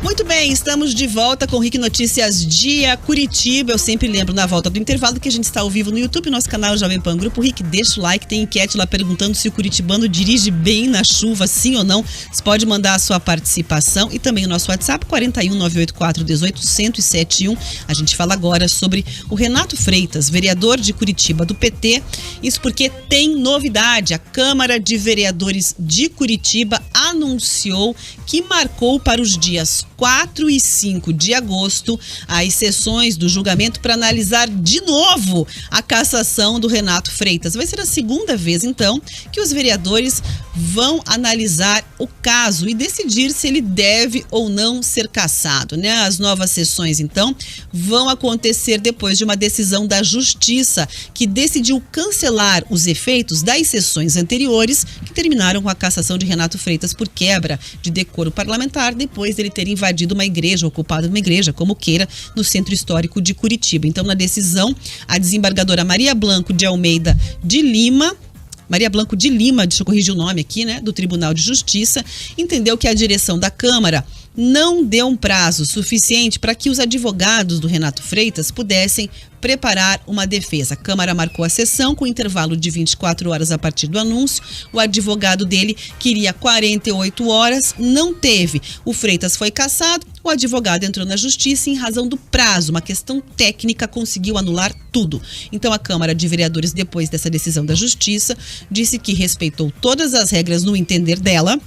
Muito bem, estamos de volta com o RIC Notícias Dia Curitiba. Eu sempre lembro na volta do intervalo que a gente está ao vivo no YouTube, nosso canal Jovem Pan Grupo RIC. Deixa o like, tem enquete lá perguntando se o curitibano dirige bem na chuva, sim ou não. Você pode mandar a sua participação e também o nosso WhatsApp 41 984 18 1071. A gente fala agora sobre o Renato Freitas, vereador de Curitiba do PT. Isso porque tem novidade. A Câmara de Vereadores de Curitiba anunciou que marcou para os dias 4 e 5 de agosto as sessões do julgamento para analisar de novo a cassação do Renato Freitas. Vai ser a segunda vez, então, que os vereadores vão analisar o caso e decidir se ele deve ou não ser cassado, né? As novas sessões, então, vão acontecer depois de uma decisão da Justiça que decidiu cancelar os efeitos das sessões anteriores que terminaram com a cassação de Renato Freitas por quebra de decoro parlamentar depois dele ter invadido uma igreja, ocupado uma igreja, como queira, no centro histórico de Curitiba. Então, na decisão, a desembargadora Maria Blanco de Almeida de Lima, deixa eu corrigir o nome aqui, né, do Tribunal de Justiça, entendeu que a direção da Câmara não deu um prazo suficiente para que os advogados do Renato Freitas pudessem preparar uma defesa. A Câmara marcou a sessão com intervalo de 24 horas a partir do anúncio. O advogado dele queria 48 horas, não teve. O Freitas foi cassado, o advogado entrou na Justiça e, em razão do prazo, uma questão técnica, conseguiu anular tudo. Então, a Câmara de Vereadores, depois dessa decisão da Justiça, disse que respeitou todas as regras no entender dela,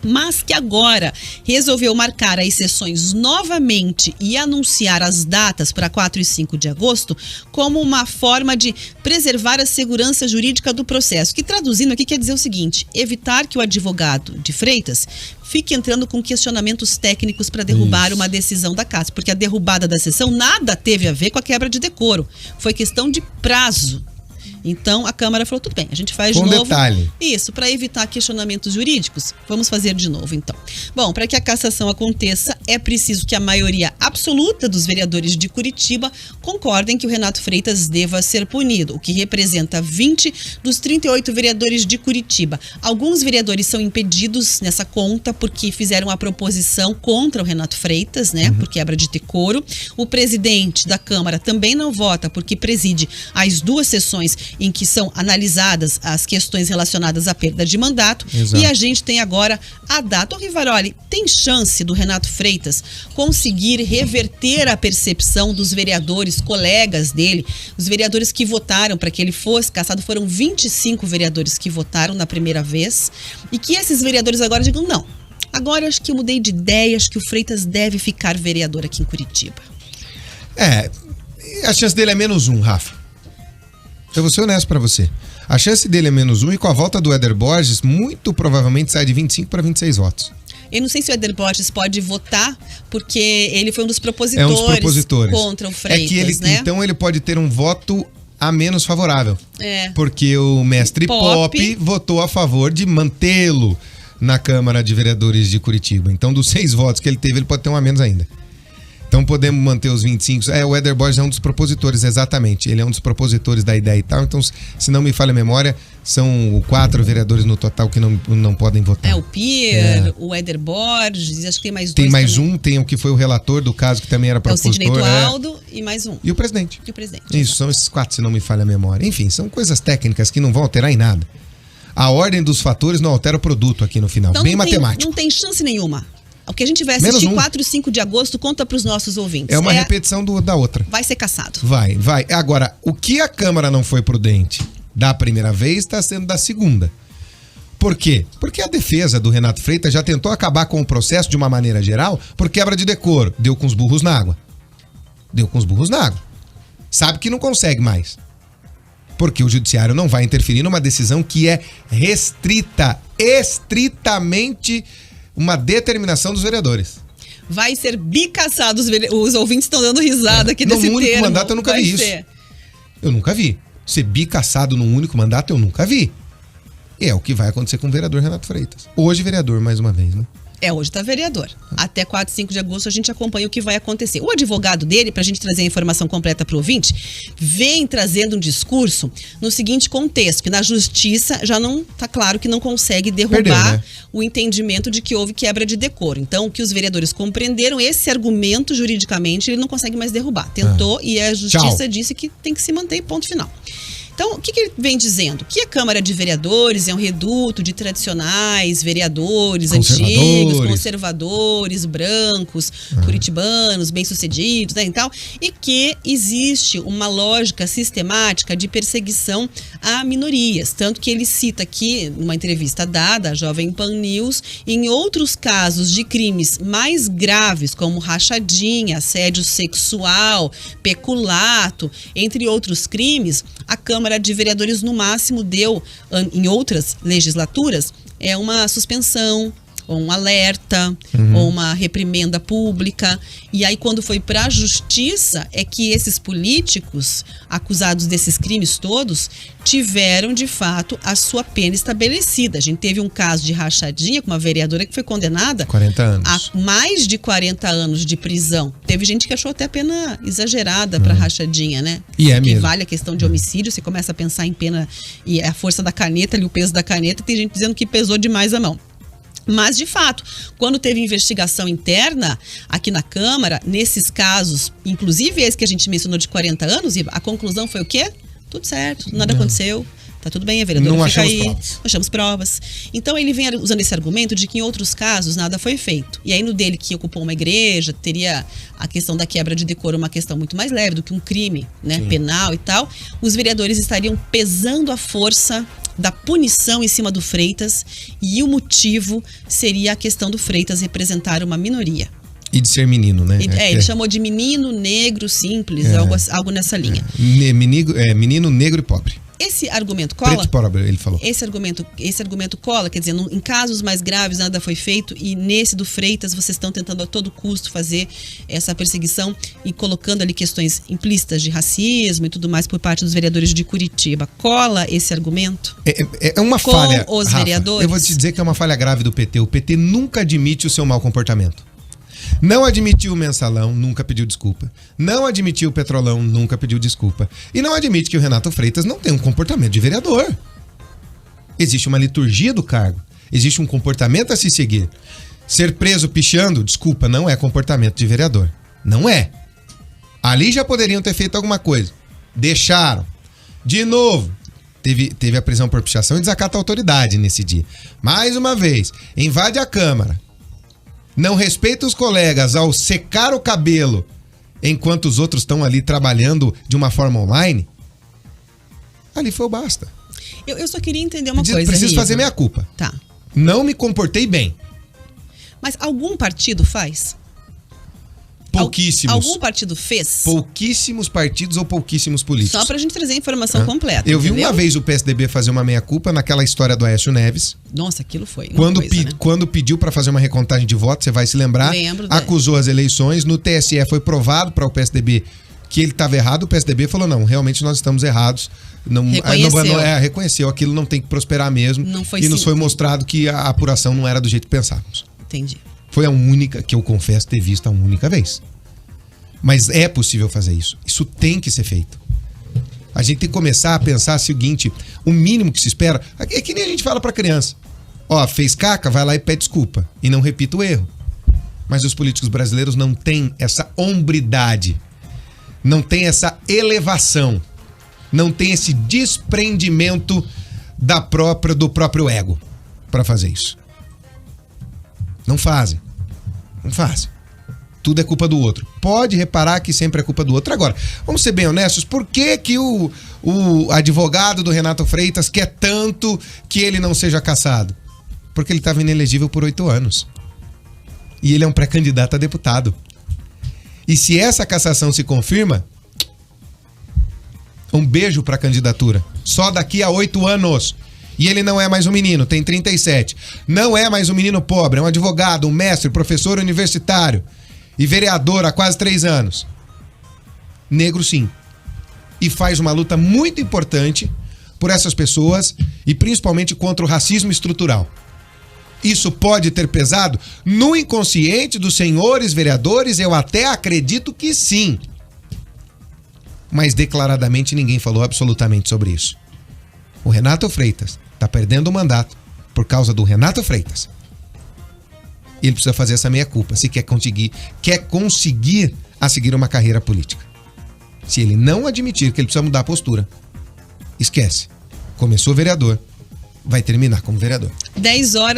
mas que agora resolveu marcar as sessões novamente e anunciar as datas para 4 e 5 de agosto como uma forma de preservar a segurança jurídica do processo, que traduzindo aqui quer dizer o seguinte: evitar que o advogado de Freitas fique entrando com questionamentos técnicos para derrubar uma decisão da casa, porque a derrubada da sessão nada teve a ver com a quebra de decoro, foi questão de prazo. Então, a Câmara falou, tudo bem, a gente faz de novo. Detalhe. Isso, para evitar questionamentos jurídicos, vamos fazer de novo, então. Bom, para que a cassação aconteça, é preciso que a maioria absoluta dos vereadores de Curitiba concordem que o Renato Freitas deva ser punido, o que representa 20 dos 38 vereadores de Curitiba. Alguns vereadores são impedidos nessa conta porque fizeram a proposição contra o Renato Freitas, né, por quebra de decoro. O presidente da Câmara também não vota porque preside as duas sessões em que são analisadas as questões relacionadas à perda de mandato. Exato. E a gente tem agora a data. Ô Rivaroli, tem chance do Renato Freitas conseguir reverter a percepção dos vereadores, colegas dele, os vereadores que votaram para que ele fosse cassado? Foram 25 vereadores que votaram na primeira vez, e que esses vereadores agora digam, não, agora acho que eu mudei de ideia, acho que o Freitas deve ficar vereador aqui em Curitiba. A chance dele é -1, Rafa. Eu vou ser honesto pra você. A chance dele é -1 e com a volta do Éder Borges, muito provavelmente sai de 25 para 26 votos. Eu não sei se o Éder Borges pode votar, porque ele foi um dos propositores, contra o Freitas, né? Então ele pode ter um voto a menos favorável. Porque o mestre Pop votou a favor de mantê-lo na Câmara de Vereadores de Curitiba. Então, dos 6 votos que ele teve, ele pode ter um a menos ainda. Então podemos manter os 25. O Éder Borges é um dos propositores, exatamente. Ele é um dos propositores da ideia e tal. Então, se não me falha a memória, são 4 vereadores no total que não podem votar. O Pierre, o Éder Borges, acho que tem mais 2. Tem mais também. Tem o que foi o relator do caso, que também era propositor. O Sidney Tualdo e mais um. E o presidente. Isso, exatamente. São esses 4, se não me falha a memória. Enfim, são coisas técnicas que não vão alterar em nada. A ordem dos fatores não altera o produto aqui no final. Então, bem matemático. Não tem chance nenhuma. O que a gente vai assistir 4 e 5 de agosto, conta para os nossos ouvintes. É uma repetição da outra. Vai ser cassado. Vai. Agora, o que a Câmara não foi prudente da primeira vez está sendo da segunda. Por quê? Porque a defesa do Renato Freitas já tentou acabar com o processo de uma maneira geral por quebra de decoro. Deu com os burros na água. Sabe que não consegue mais. Porque o judiciário não vai interferir numa decisão que é estritamente uma determinação dos vereadores. Vai ser bicaçado. Os ouvintes estão dando risada aqui desse termo. No único mandato eu nunca vi isso. Eu nunca vi. Ser bicaçado num único mandato eu nunca vi. E é o que vai acontecer com o vereador Renato Freitas. Hoje vereador, mais uma vez, né? Hoje tá vereador. Até 4, 5 de agosto a gente acompanha o que vai acontecer. O advogado dele, pra gente trazer a informação completa pro ouvinte, vem trazendo um discurso no seguinte contexto, que na justiça já não tá claro que não consegue derrubar o entendimento de que houve quebra de decoro. Então, o que os vereadores compreenderam, esse argumento juridicamente ele não consegue mais derrubar. Tentou e a justiça disse que tem que se manter, ponto final. Então, o que ele vem dizendo? Que a Câmara de Vereadores é um reduto de tradicionais vereadores antigos, conservadores, brancos, curitibanos, bem-sucedidos, né, e tal, e que existe uma lógica sistemática de perseguição a minorias. Tanto que ele cita aqui, numa entrevista dada à Jovem Pan News, em outros casos de crimes mais graves, como rachadinha, assédio sexual, peculato, entre outros crimes, a Câmara de Vereadores, no máximo, deu, em outras legislaturas, uma suspensão, ou um alerta, ou uma reprimenda pública. E aí, quando foi para a justiça, é que esses políticos acusados desses crimes todos tiveram, de fato, a sua pena estabelecida. A gente teve um caso de rachadinha com uma vereadora que foi condenada 40 anos. A mais de 40 anos de prisão. Teve gente que achou até a pena exagerada para rachadinha, né? E é mesmo. Vale a questão de homicídio, você começa a pensar em pena e a força da caneta ali, o peso da caneta, tem gente dizendo que pesou demais a mão. Mas, de fato, quando teve investigação interna aqui na Câmara, nesses casos, inclusive esse que a gente mencionou de 40 anos, a conclusão foi o quê? Tudo certo, nada aconteceu. Tá tudo bem, a vereadora não fica aí, provas. não achamos provas. Então ele vem usando esse argumento de que em outros casos nada foi feito. E aí no dele, que ocupou uma igreja, teria a questão da quebra de decoro uma questão muito mais leve do que um crime, né, penal e tal. Os vereadores estariam pesando a força da punição em cima do Freitas, e o motivo seria a questão do Freitas representar uma minoria. E de ser menino, né? Ele chamou de menino, negro, simples, algo nessa linha. Menino, negro e pobre. Esse argumento cola? Preto e pobre, ele falou. Esse argumento cola, quer dizer, em casos mais graves nada foi feito, e nesse do Freitas vocês estão tentando a todo custo fazer essa perseguição e colocando ali questões implícitas de racismo e tudo mais por parte dos vereadores de Curitiba. Cola esse argumento? É uma falha, com os Rafa, vereadores? Eu vou te dizer que é uma falha grave do PT. O PT nunca admite o seu mau comportamento. Não admitiu o mensalão, nunca pediu desculpa. Não admitiu o petrolão, nunca pediu desculpa. E não admite que o Renato Freitas não tem um comportamento de vereador. Existe uma liturgia do cargo. Existe um comportamento a se seguir. Ser preso pichando, desculpa, não é comportamento de vereador. Não é. Ali já poderiam ter feito alguma coisa. Deixaram. De novo, teve a prisão por pichação e desacato à autoridade nesse dia. Mais uma vez, invade a Câmara. Não respeita os colegas ao secar o cabelo enquanto os outros estão ali trabalhando de uma forma online. Ali foi o basta. Eu só queria entender uma coisa. Preciso fazer minha culpa. Tá. Não me comportei bem. Mas algum partido faz? Pouquíssimos. Algum partido fez? Pouquíssimos partidos ou pouquíssimos políticos. Só pra gente trazer a informação completa. Eu vi entendeu? uma vez o PSDB fazer uma meia-culpa naquela história do Aécio Neves. Nossa, aquilo foi. Quando pediu pra fazer uma recontagem de votos, você vai se lembrar. Lembro. Acusou as eleições. No TSE foi provado para o PSDB que ele estava errado. O PSDB falou: não, realmente nós estamos errados. Reconheceu. Aquilo não tem que prosperar mesmo. Não foi nos foi mostrado que a apuração não era do jeito que pensávamos. Entendi. Foi a única, que eu confesso ter visto a única vez. Mas é possível fazer isso. Isso tem que ser feito. A gente tem que começar a pensar o seguinte: o mínimo que se espera é que nem a gente fala pra criança. Ó, fez caca, vai lá e pede desculpa. E não repita o erro. Mas os políticos brasileiros não têm essa hombridade. Não tem essa elevação. Não tem esse desprendimento do próprio ego pra fazer isso. Não fazem. Tudo é culpa do outro. Pode reparar que sempre é culpa do outro. Agora, vamos ser bem honestos, por que o advogado do Renato Freitas quer tanto que ele não seja cassado? Porque ele estava inelegível por 8 anos. E ele é um pré-candidato a deputado. E se essa cassação se confirma, um beijo para a candidatura. Só daqui a 8 anos. E ele não é mais um menino, tem 37. Não é mais um menino pobre, é um advogado, um mestre, professor universitário e vereador há quase 3 anos. Negro, sim. E faz uma luta muito importante por essas pessoas e principalmente contra o racismo estrutural. Isso pode ter pesado? No inconsciente dos senhores vereadores, eu até acredito que sim. Mas declaradamente ninguém falou absolutamente sobre isso. O Renato Freitas está perdendo o mandato por causa do Renato Freitas. Ele precisa fazer essa meia-culpa se quer conseguir a seguir uma carreira política. Se ele não admitir que ele precisa mudar a postura, esquece. Começou vereador, vai terminar como vereador. 10 horas